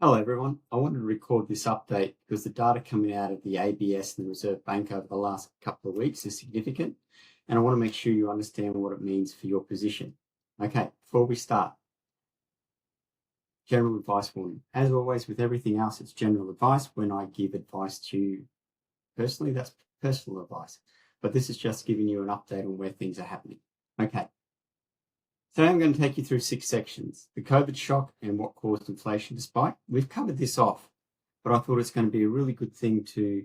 Hello everyone. I wanted to record this update because the data coming out of the ABS and the Reserve Bank over the last couple of weeks is significant, and I want to make sure you understand what it means for your position. Okay, before we start, general advice warning. As always, with everything else, it's general advice. When I give advice to you personally, that's personal advice. But this is just giving you an update on where things are happening. Okay. Today I'm going to take you through 6 sections: the COVID shock and what caused inflation to spike. We've covered this off, but I thought it's going to be a really good thing to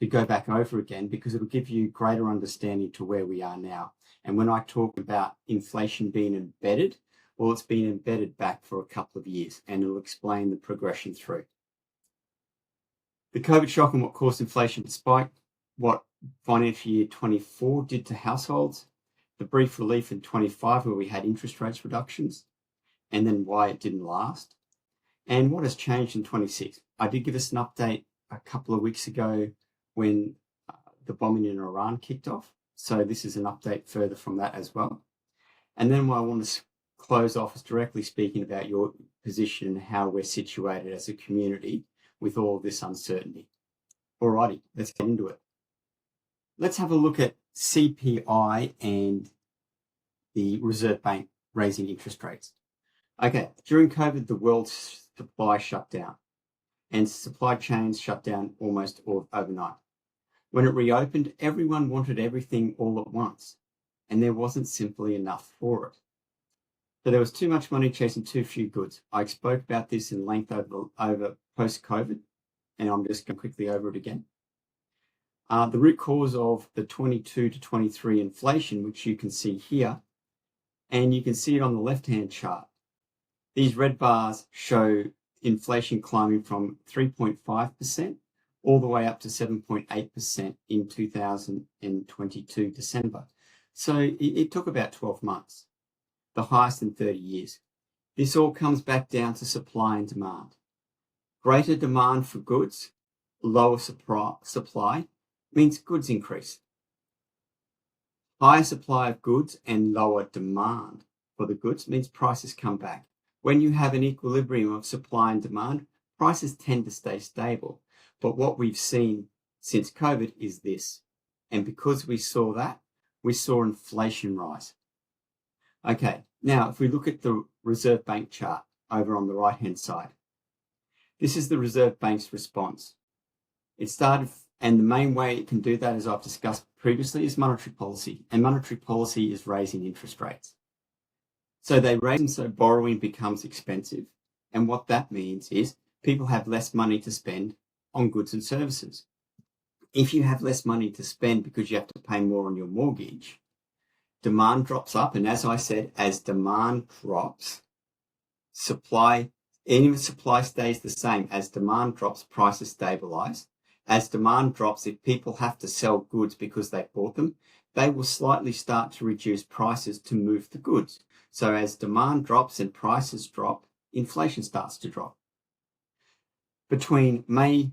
go back over again because it'll give you greater understanding to where we are now. And when I talk about inflation being embedded, well, it's been embedded back for a couple of years, and it'll explain the progression through. The COVID shock and what caused inflation to spike, what financial year 24 did to households, the brief relief in 25 where we had interest rates reductions, and then why it didn't last, and what has changed in 26. I did give us an update a couple of weeks ago when the bombing in Iran kicked off, so this is an update further from that as well. And then what I want to close off is directly speaking about your position and how we're situated as a community with all of this uncertainty. Alrighty, let's get into it. Let's have a look at CPI and the Reserve Bank raising interest rates. Okay, during COVID, the world's supply shut down and supply chains shut down almost overnight. When it reopened, everyone wanted everything all at once, and there wasn't simply enough for it. So there was too much money chasing too few goods. I spoke about this in length over post-COVID, and I'm just going to quickly over it again. The root cause of the 22 to 23 inflation, which you can see here, and you can see it on the left-hand chart. These red bars show inflation climbing from 3.5% all the way up to 7.8% in 2022 December. So it took about 12 months, the highest in 30 years. This all comes back down to supply and demand. Greater demand for goods, lower supply means goods increase. Higher supply of goods and lower demand for the goods means prices come back. When you have an equilibrium of supply and demand, prices tend to stay stable. But what we've seen since COVID is this. And because we saw that, we saw inflation rise. Okay, now if we look at the Reserve Bank chart over on the right-hand side, this is the Reserve Bank's response. It started, and the main way it can do that, as I've discussed previously, is monetary policy. And monetary policy is raising interest rates. So they raise them so borrowing becomes expensive. And what that means is people have less money to spend on goods and services. If you have less money to spend because you have to pay more on your mortgage, demand drops up. And as I said, as demand drops, supply, even if supply stays the same, as demand drops, prices stabilize. As demand drops, if people have to sell goods because they bought them, they will slightly start to reduce prices to move the goods. So as demand drops and prices drop, inflation starts to drop. Between May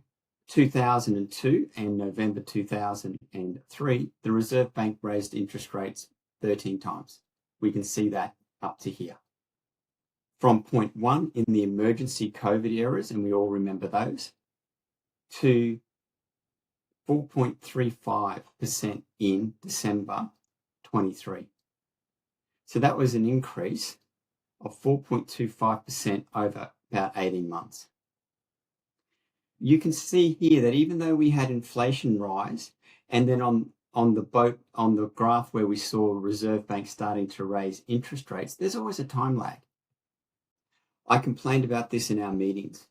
2002 and November 2003, the Reserve Bank raised interest rates 13 times. We can see that up to here. From point 1 in the emergency COVID eras, and we all remember those, to 4.35% in December 23. So that was an increase of 4.25% over about 18 months. You can see here that even though we had inflation rise, and then on the graph where we saw Reserve Bank starting to raise interest rates, there's always a time lag. I complained about this in our meetings.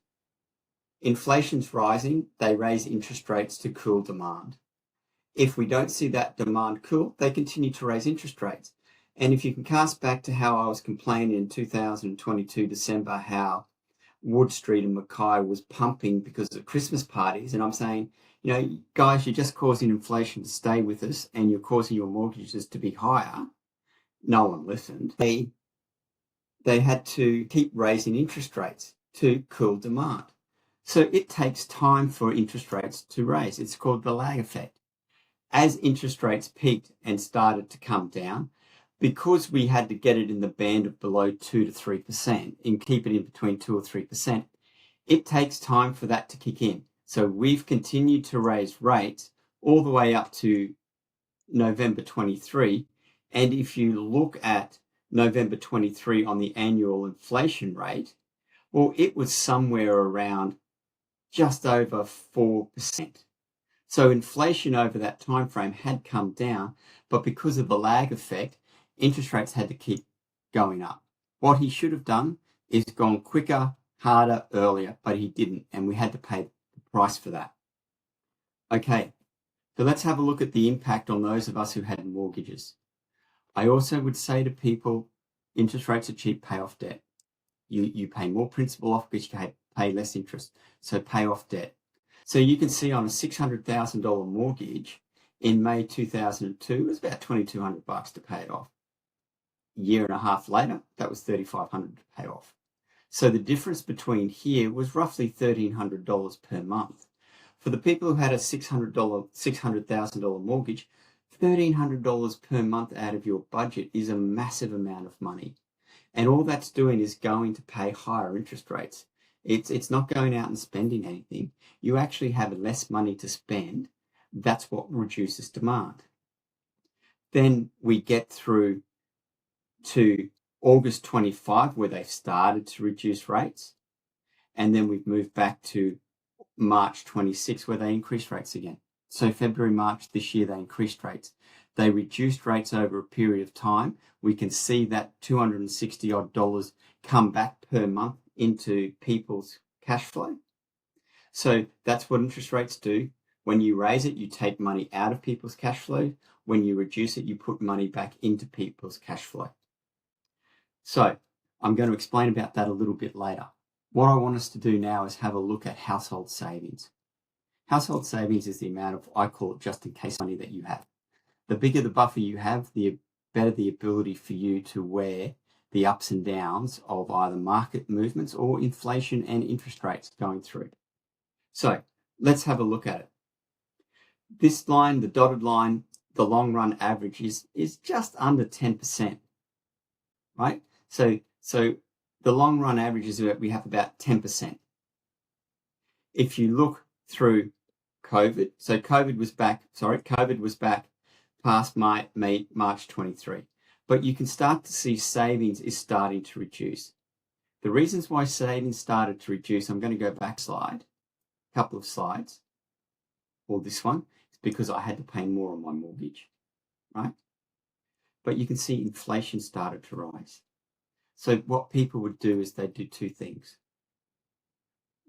Inflation's rising, they raise interest rates to cool demand. If we don't see that demand cool, they continue to raise interest rates. And if you can cast back to how I was complaining in 2022 December, how Wood Street and Mackay was pumping because of Christmas parties, and I'm saying, you know, guys, you're just causing inflation to stay with us and you're causing your mortgages to be higher. No one listened. They had to keep raising interest rates to cool demand. So it takes time for interest rates to raise. It's called the lag effect. As interest rates peaked and started to come down, because we had to get it in the band of below 2 to 3% and keep it in between 2 or 3%, it takes time for that to kick in. So we've continued to raise rates all the way up to November 23. And if you look at November 23 on the annual inflation rate, well, it was somewhere around just over 4%. So inflation over that time frame had come down, but because of the lag effect, interest rates had to keep going up. What he should have done is gone quicker, harder, earlier, but he didn't, and we had to pay the price for that. Okay, so let's have a look at the impact on those of us who had mortgages. I also would say to people, interest rates are cheap, pay off debt. You pay more principal off because you pay less interest, so pay off debt. So you can see on a $600,000 mortgage in May 2002, it was about $2,200 to pay it off. A year and a half later, that was $3,500 to pay off. So the difference between here was roughly $1,300 per month. For the people who had a $600,000 mortgage, $1,300 per month out of your budget is a massive amount of money. And all that's doing is going to pay higher interest rates. It's not going out and spending anything. You actually have less money to spend. That's what reduces demand. Then we get through to August 25, where they've started to reduce rates. And then we've moved back to March 26, where they increased rates again. So February, March this year, they increased rates. They reduced rates over a period of time. We can see that $260 odd come back per month into people's cash flow. So that's what interest rates do. When you raise it, you take money out of people's cash flow. When you reduce it, you put money back into people's cash flow. So I'm going to explain about that a little bit later. What I want us to do now is have a look at household savings. Household savings is the amount of, I call it just in case money that you have. The bigger the buffer you have, the better the ability for you to wear the ups and downs of either market movements or inflation and interest rates going through. So let's have a look at it. This line, the dotted line, the long run average is just under 10%, right? So the long run average is that we have about 10%. If you look through COVID, so COVID was back past March 23. But you can start to see savings is starting to reduce. The reasons why savings started to reduce, I'm going to go back a couple of slides, or this one, is because I had to pay more on my mortgage, right? But you can see inflation started to rise. So what people would do is they'd do two things.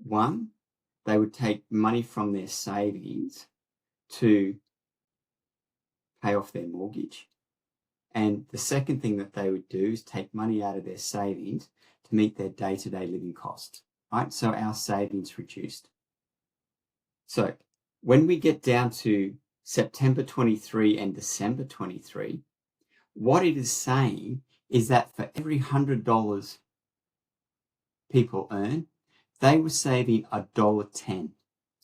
One, they would take money from their savings to pay off their mortgage. And the second thing that they would do is take money out of their savings to meet their day-to-day living costs, right? So our savings reduced. So when we get down to September 23 and December 23, what it is saying is that for every $100 people earn, they were saving $1.10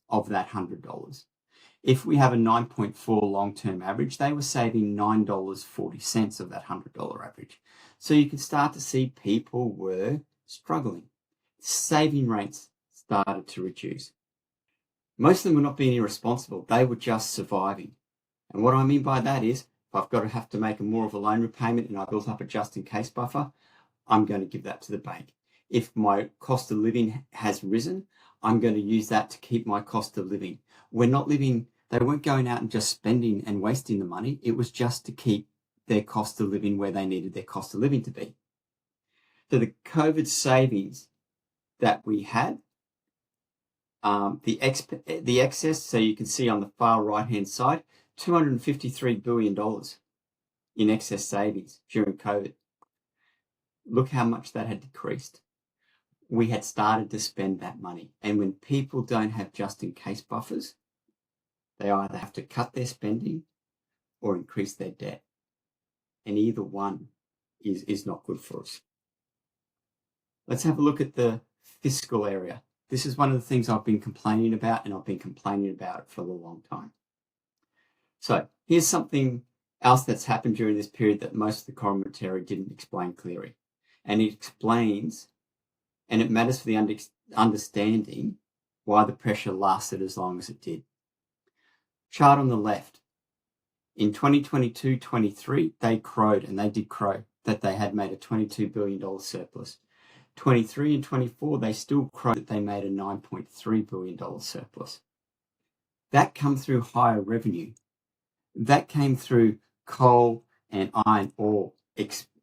of that $100. If we have a 9.4 long-term average, they were saving $9.40 of that $100 average. So you can start to see people were struggling. Saving rates started to reduce. Most of them were not being irresponsible. They were just surviving. And what I mean by that is, if I've got to have to make more of a loan repayment and I built up a just-in-case buffer, I'm going to give that to the bank. If my cost of living has risen, I'm going to use that to keep my cost of living. They weren't going out and just spending and wasting the money. It was just to keep their cost of living where they needed their cost of living to be. So the COVID savings that we had, the excess, so you can see on the far right-hand side, $253 billion in excess savings during COVID. Look how much that had decreased. We had started to spend that money. And when people don't have just-in-case buffers, they either have to cut their spending or increase their debt. And either one is not good for us. Let's have a look at the fiscal area. This is one of the things I've been complaining about, and I've been complaining about it for a long time. So here's something else that's happened during this period that most of the commentary didn't explain clearly. And it explains, and it matters for the understanding why the pressure lasted as long as it did. Chart on the left. In 2022-23, they did crow that they had made a $22 billion surplus. 23 and 24, they still crowed that they made a $9.3 billion surplus. That came through higher revenue. That came through coal and iron ore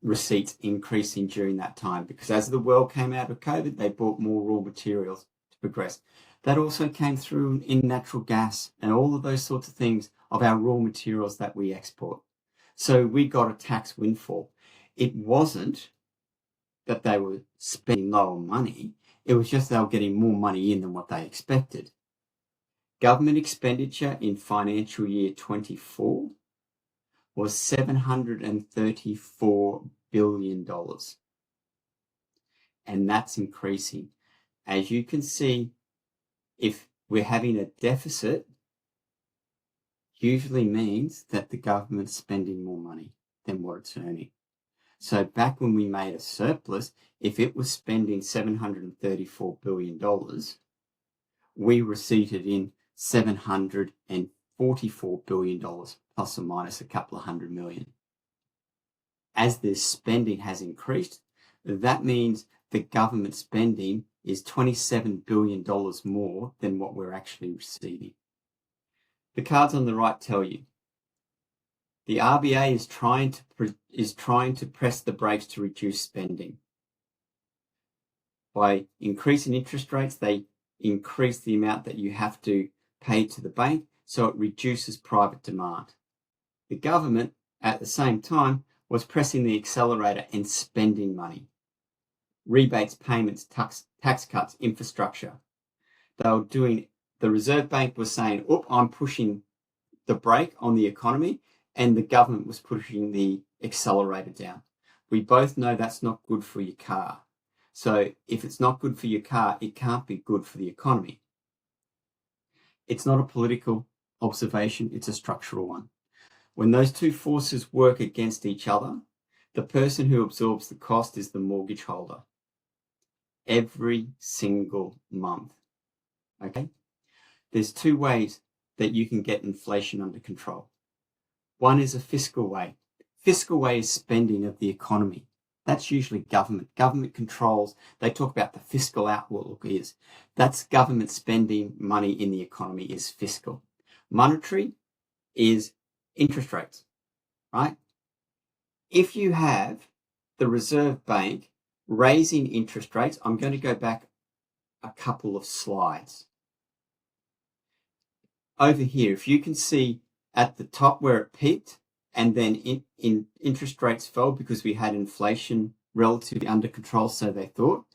receipts increasing during that time, because as the world came out of COVID, they bought more raw materials to progress. That also came through in natural gas and all of those sorts of things of our raw materials that we export. So we got a tax windfall. It wasn't that they were spending lower money. It was just they were getting more money in than what they expected. Government expenditure in financial year 24 was $734 billion. And that's increasing. As you can see, if we're having a deficit, usually means that the government's spending more money than what it's earning. So back when we made a surplus, if it was spending $734 billion, we receipted in $744 billion, plus or minus a couple of hundred million. As this spending has increased, that means the government spending is $27 billion more than what we're actually receiving. The cards on the right tell you the RBA is trying to press the brakes to reduce spending. By increasing interest rates, they increase the amount that you have to pay to the bank, so it reduces private demand. The government, at the same time, was pressing the accelerator and spending money. Rebates, payments, tax cuts, infrastructure. The Reserve Bank was saying, I'm pushing the brake on the economy, and the government was pushing the accelerator down. We both know that's not good for your car. So if it's not good for your car, it can't be good for the economy. It's not a political observation, it's a structural one. When those two forces work against each other, the person who absorbs the cost is the mortgage holder. Every single month. Okay? There's two ways that you can get inflation under control. One is a fiscal way. Fiscal way is spending of the economy. That's usually government. Government controls, they talk about the fiscal outlook is. That's government spending money in the economy is fiscal. Monetary is interest rates, right? If you have the Reserve Bank raising interest rates, I'm going to go back a couple of slides. Over here, if you can see at the top where it peaked, and then in interest rates fell because we had inflation relatively under control, so they thought,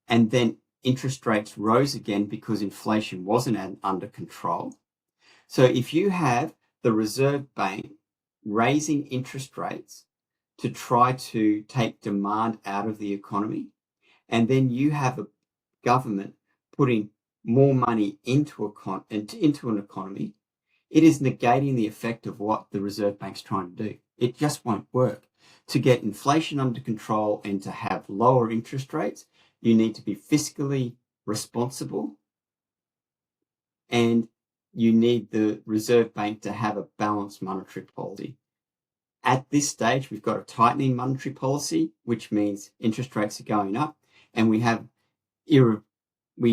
and then interest rates rose again because inflation wasn't under control. So if you have the Reserve Bank raising interest rates to try to take demand out of the economy, and then you have a government putting more money into an economy, it is negating the effect of what the Reserve Bank's trying to do. It just won't work. To get inflation under control and to have lower interest rates, you need to be fiscally responsible, and you need the Reserve Bank to have a balanced monetary policy. At this stage, we've got a tightening monetary policy, which means interest rates are going up, and we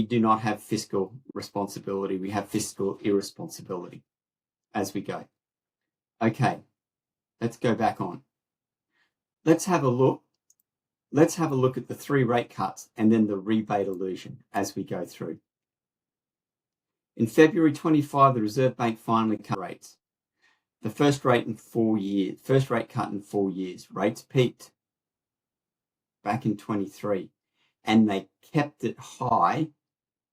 do not have fiscal responsibility. We have fiscal irresponsibility as we go. Okay, let's go back on. Let's have a look at the 3 rate cuts and then the rebate illusion as we go through. In February 25, the Reserve Bank finally cut rates. The first rate cut in 4 years. Rates peaked back in 23, and they kept it high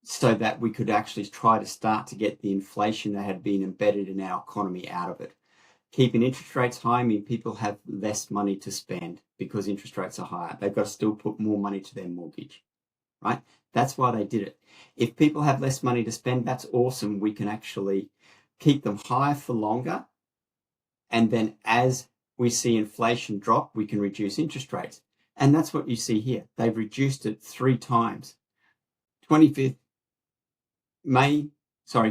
so that we could actually try to start to get the inflation that had been embedded in our economy out of it. Keeping interest rates high means people have less money to spend because interest rates are higher. They've got to still put more money to their mortgage, right? That's why they did it. If people have less money to spend, that's awesome. We can actually keep them higher for longer. And then as we see inflation drop, we can reduce interest rates. And that's what you see here. They've reduced it 3 times.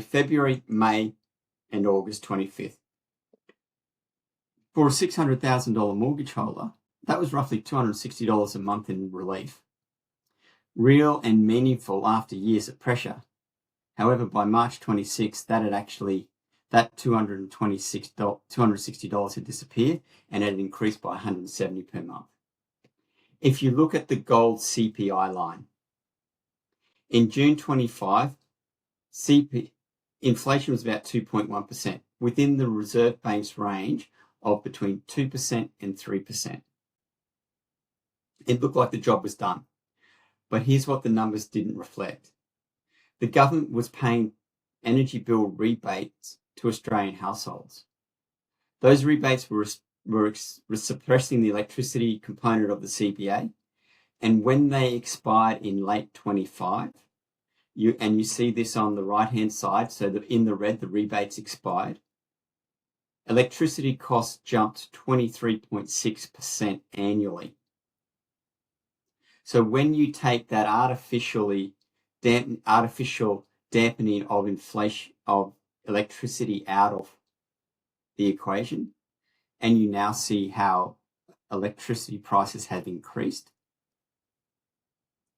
February, May, and August 25th. For a $600,000 mortgage holder, that was roughly $260 a month in relief. Real and meaningful after years of pressure. However, by March 26th, that $260 had disappeared and had increased by $170 per month. If you look at the gold CPI line, in June 25, inflation was about 2.1%, within the Reserve Bank's range of between 2% and 3%. It looked like the job was done. But here's what the numbers didn't reflect. The government was paying energy bill rebates to Australian households. Those rebates were suppressing the electricity component of the CBA. And when they expired in late 25, you see this on the right-hand side, so that in the red, the rebates expired. Electricity costs jumped 23.6% annually. So when you take that artificial dampening of inflation of electricity out of the equation, and you now see how electricity prices have increased,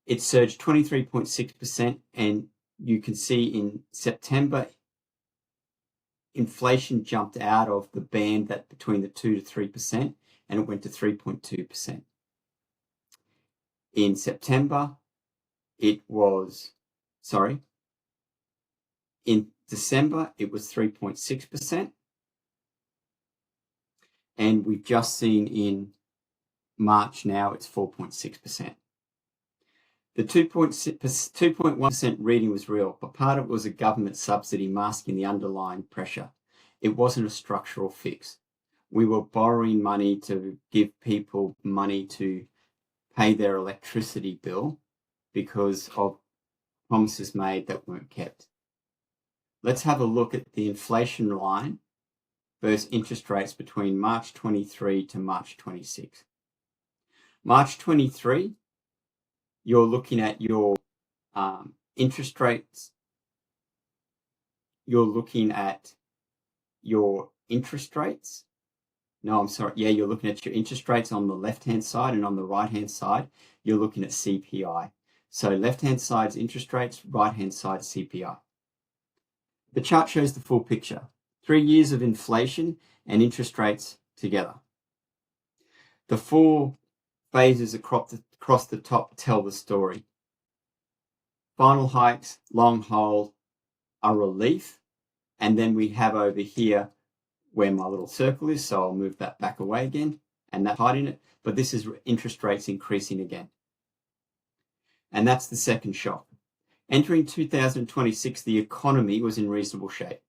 it surged 23.6%, and you can see in September, inflation jumped out of the band that between the 2 to 3%, and it went to 3.2%. In September, in December, it was 3.6%. And we've just seen in March now, it's 4.6%. The 2.1% reading was real, but part of it was a government subsidy masking the underlying pressure. It wasn't a structural fix. We were borrowing money to give people money to pay their electricity bill because of promises made that weren't kept. Let's have a look at the inflation line versus interest rates between March 23 to March 26. March 23, you're looking at your interest rates. You're looking at your interest rates. You're looking at your interest rates on the left-hand side, and on the right-hand side, you're looking at CPI. So left-hand side's interest rates, right-hand side CPI. The chart shows the full picture. 3 years of inflation and interest rates together. The 4 phases across the top tell the story. Final hikes, long hold, a relief, and then we have over here where my little circle is, so I'll move that back away again, and that's hiding it, but this is interest rates increasing again. And that's the second shock. Entering 2026, the economy was in reasonable shape.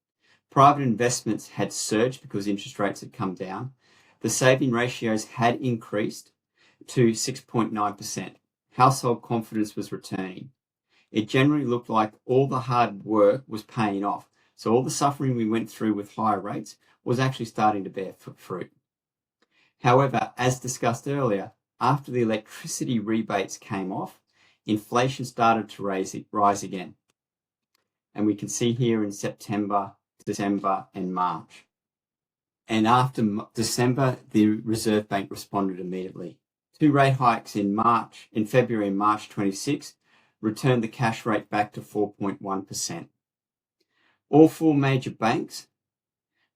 Private investments had surged because interest rates had come down. The saving ratios had increased to 6.9%. Household confidence was returning. It generally looked like all the hard work was paying off. So all the suffering we went through with higher rates was actually starting to bear fruit. However, as discussed earlier, after the electricity rebates came off, inflation started to rise again. And we can see here in September, December, and March. And after December, the Reserve Bank responded immediately. 2 rate hikes in February and March 26 returned the cash rate back to 4.1%. All 4 major banks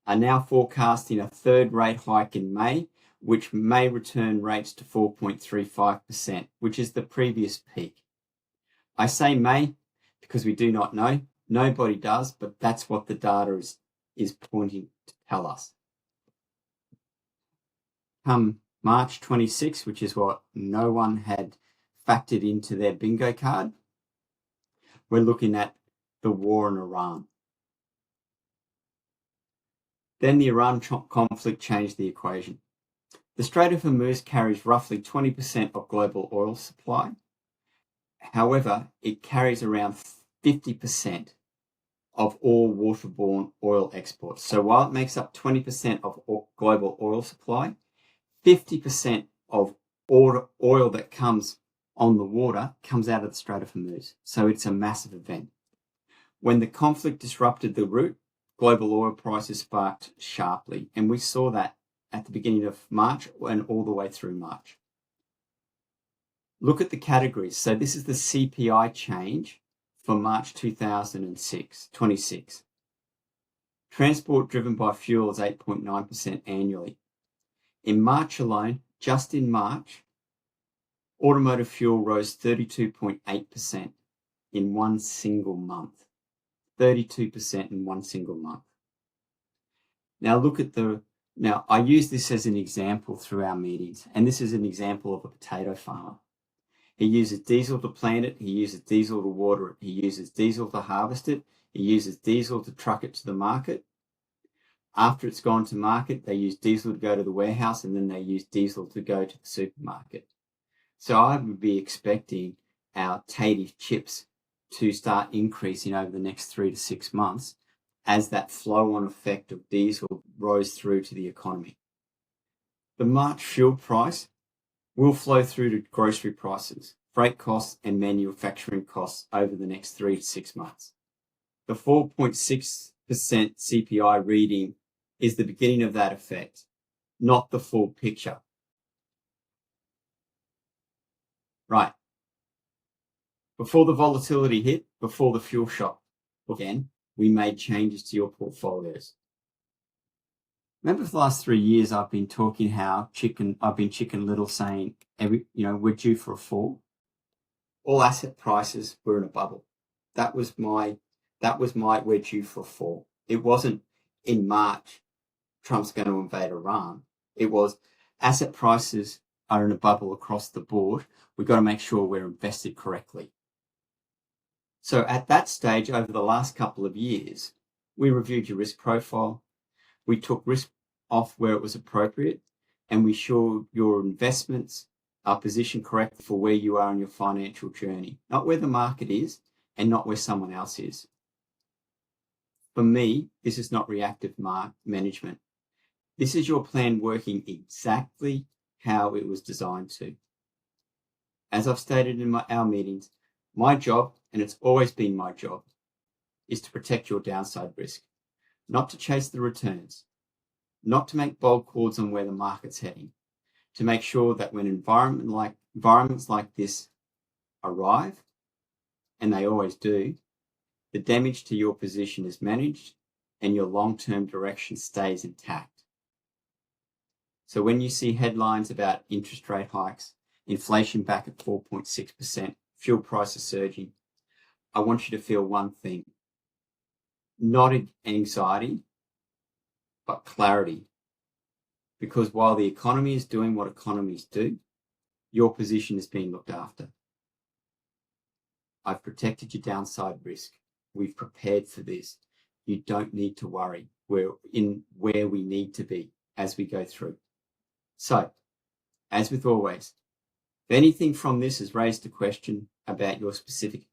are now forecasting a 3rd rate hike in May, which may return rates to 4.35%, which is the previous peak. I say may because we do not know. Nobody does, but that's what the data is pointing to tell us. Come March 26, which is what no one had factored into their bingo card, we're looking at the war in Iran. Then the Iran conflict changed the equation. The Strait of Hormuz carries roughly 20% of global oil supply. However, it carries around 50% of all waterborne oil exports. So while it makes up 20% of global oil supply, 50% of oil that comes on the water comes out of the Strait of Hormuz. So it's a massive event. When the conflict disrupted the route, global oil prices sparked sharply. And we saw that at the beginning of March and all the way through March. Look at the categories. So this is the CPI change for March 2026. Transport driven by fuel is 8.9% annually. In March alone, just in March, automotive fuel rose 32.8% in one single month. 32% in one single month. Now look at now I use this as an example through our meetings, and this is an example of a potato farmer. He uses diesel to plant it, he uses diesel to water it, he uses diesel to harvest it, he uses diesel to truck it to the market. After it's gone to market, they use diesel to go to the warehouse, and then they use diesel to go to the supermarket. So I would be expecting our native chips to start increasing over the next 3 to 6 months as that flow-on effect of diesel rose through to the economy. The March fuel price will flow through to grocery prices, freight costs, and manufacturing costs over the next 3 to 6 months. The 4.6% CPI reading is the beginning of that effect, not the full picture. Right. Before the volatility hit, before the fuel shock again, we made changes to your portfolios. Remember for the last 3 years, I've been talking how I've been chicken little, saying we're due for a fall. All asset prices were in a bubble. That was my we're due for a fall. It wasn't in March, Trump's going to invade Iran. It was asset prices are in a bubble across the board. We've got to make sure we're invested correctly. So at that stage, over the last couple of years, we reviewed your risk profile. We took risk off where it was appropriate, and we ensured your investments are positioned correctly for where you are in your financial journey, not where the market is and not where someone else is. For me, this is not reactive management. This is your plan working exactly how it was designed to. As I've stated in our meetings, my job, and it's always been my job, is to protect your downside risk, not to chase the returns, not to make bold calls on where the market's heading, to make sure that when environments like this arrive, and they always do, the damage to your position is managed and your long-term direction stays intact. So when you see headlines about interest rate hikes, inflation back at 4.6%, fuel prices surging, I want you to feel one thing: not anxiety, but clarity. Because while the economy is doing what economies do, your position is being looked after. I've protected your downside risk. We've prepared for this. You don't need to worry. We're in where we need to be as we go through. So, as with always, if anything from this has raised a question about your specific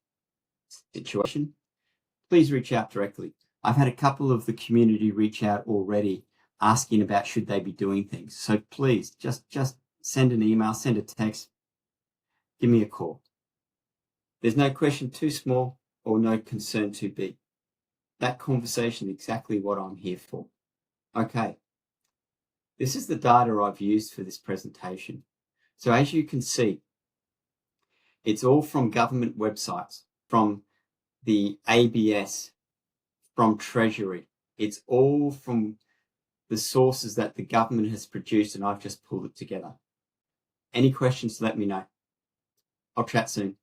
situation, please reach out directly. I've had a couple of the community reach out already asking about should they be doing things. So please just send an email, send a text, give me a call. There's no question too small or no concern too big. That conversation is exactly what I'm here for. Okay. This is the data I've used for this presentation. So as you can see, it's all from government websites, from the ABS, from Treasury. It's all from the sources that the government has produced, and I've just pulled it together. Any questions, let me know. I'll chat soon.